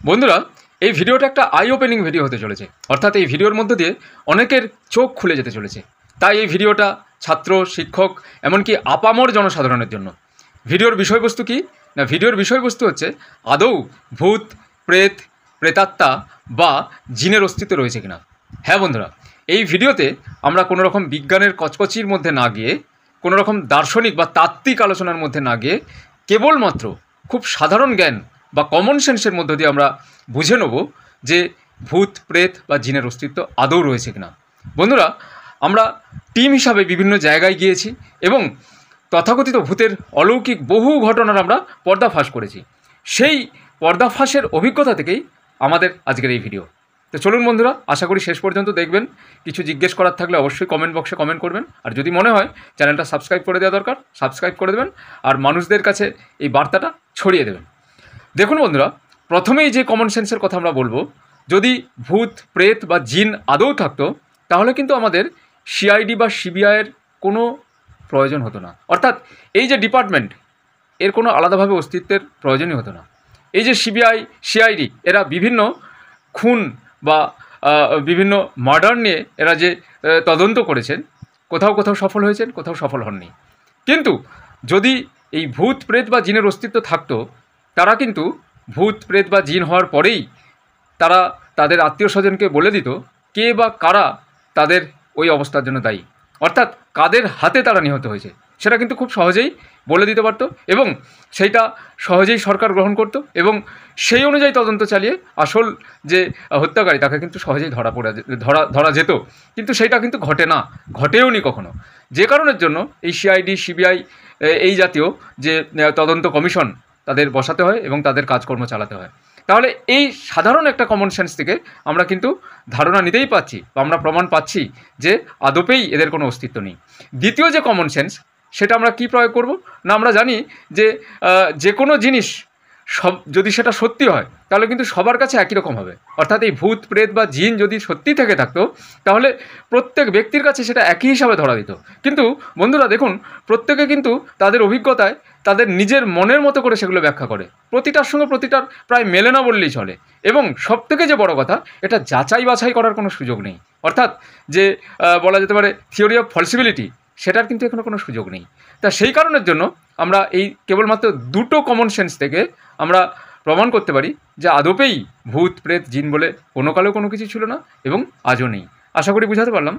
বন্ধুরা, এই ভিডিওটা একটা আই ওপেনিং ভিডিও হতে চলেছে। অর্থাৎ এই ভিডিওর মধ্য দিয়ে অনেকের চোখ খুলে যেতে চলেছে। তাই এই ভিডিওটা ছাত্র, শিক্ষক, এমনকি আপামর জনসাধারণের জন্য। ভিডিওর বিষয়বস্তু কি না, ভিডিওর বিষয়বস্তু হচ্ছে আদৌ ভূত, প্রেত, প্রেতাত্মা বা জিনের অস্তিত্ব রয়েছে কিনা। হ্যাঁ বন্ধুরা, এই ভিডিওতে আমরা কোনো রকম বিজ্ঞানের কচকচির মধ্যে না গিয়ে, কোনো রকম দার্শনিক বা তাত্ত্বিক আলোচনার মধ্যে না গিয়ে, কেবলমাত্র খুব সাধারণ জ্ঞান বা কমন সেন্সের মধ্য দিয়ে আমরা বুঝে নেব যে ভূত, প্রেত বা জিনের অস্তিত্ব আদৌ রয়েছে কিনা। বন্ধুরা, আমরা টিম হিসাবে বিভিন্ন জায়গায় গিয়েছি এবং তথাকথিত ভূতের অলৌকিক বহু ঘটনার আমরা পর্দাফাশ করেছি। সেই পর্দাফাশের অভিজ্ঞতা থেকেই আমাদের আজকের এই ভিডিও। তো চলুন বন্ধুরা, আশা করি শেষ পর্যন্ত দেখবেন। কিছু জিজ্ঞেস করার থাকলে অবশ্যই কমেন্ট বক্সে কমেন্ট করবেন। আর যদি মনে হয় চ্যানেলটা সাবস্ক্রাইব করে দেওয়া দরকার, সাবস্ক্রাইব করে দেবেন আর মানুষদের কাছে এই বার্তাটা ছড়িয়ে দেবেন। দেখুন বন্ধুরা, প্রথমেই যে কমন সেন্সের কথা আমরা বলবো, যদি ভূত, প্রেত বা জিন আদৌ থাকতো তাহলে কিন্তু আমাদের সিআইডি বা সিবিআইয়ের কোনো প্রয়োজন হতো না। অর্থাৎ এই যে ডিপার্টমেন্ট, এর কোনো আলাদাভাবে অস্তিত্বের প্রয়োজনই হতো না। এই যে সিবিআই, সিআইডি, এরা বিভিন্ন খুন বা বিভিন্ন মার্ডার নিয়ে এরা যে তদন্ত করেছেন, কোথাও কোথাও সফল হয়েছেন, কোথাও সফল হননি। কিন্তু যদি এই ভূত, প্রেত বা জিনের অস্তিত্ব থাকতো, তারা কিন্তু ভূত, প্রেত বা জিন হওয়ার পরেই তারা তাদের আত্মীয় স্বজনকে বলে দিত কে বা কারা তাদের ওই অবস্থার জন্য দায়ী। অর্থাৎ কাদের হাতে তারা নিহত হয়েছে সেটা কিন্তু খুব সহজেই বলে দিতে পারতো এবং সেইটা সহজেই সরকার গ্রহণ করত এবং সেই অনুযায়ী তদন্ত চালিয়ে আসল যে হত্যাকারী তাকে কিন্তু সহজেই ধরা যেত। কিন্তু সেইটা কিন্তু ঘটে না, ঘটেও নি কখনো। যে কারণের জন্য এই সিআইডি, সিবিআই, এই জাতীয় যে তদন্ত কমিশন তাদের বসাতে হয় এবং তাদের কাজকর্ম চালাতে হয়। তাহলে এই সাধারণ একটা কমন সেন্স থেকে আমরা কিন্তু ধারণা নিতেই পাচ্ছি বা আমরা প্রমাণ পাচ্ছি যে আদপেই এদের কোনো অস্তিত্ব নেই। দ্বিতীয় যে কমন সেন্স, সেটা আমরা কি প্রয়োগ করব না, আমরা জানি যে কোনো জিনিস যদি সেটা সত্যি হয় তাহলে কিন্তু সবার কাছে একই রকম হবে। অর্থাৎ এই ভূত, প্রেত বা জিন যদি সত্যি থেকে থাকতো তাহলে প্রত্যেক ব্যক্তির কাছে সেটা একই হিসাবে ধরা দিত। কিন্তু বন্ধুরা দেখুন, প্রত্যেকে কিন্তু তাদের অভিজ্ঞতায় তাদের নিজের মনের মতো করে সেগুলো ব্যাখ্যা করে। প্রতিটার সঙ্গে প্রতিটার প্রায় মেলে না বললেই চলে। এবং সবথেকে যে বড় কথা, এটা যাচাই বাছাই করার কোনো সুযোগ নেই। অর্থাৎ যে বলা যেতে পারে থিওরি অফ ফলসিবিলিটি, সেটার কিন্তু এখনো কোনো সুযোগ নেই। তা সেই কারণের জন্য আমরা এই কেবলমাত্র দুটো কমন সেন্স থেকে আমরা প্রমাণ করতে পারি যে আদপেই ভূত, প্রেত, জিন বলে কোনো কালেও কোনো কিছু ছিল না এবং আজও নেই। আশা করি বুঝাতে পারলাম।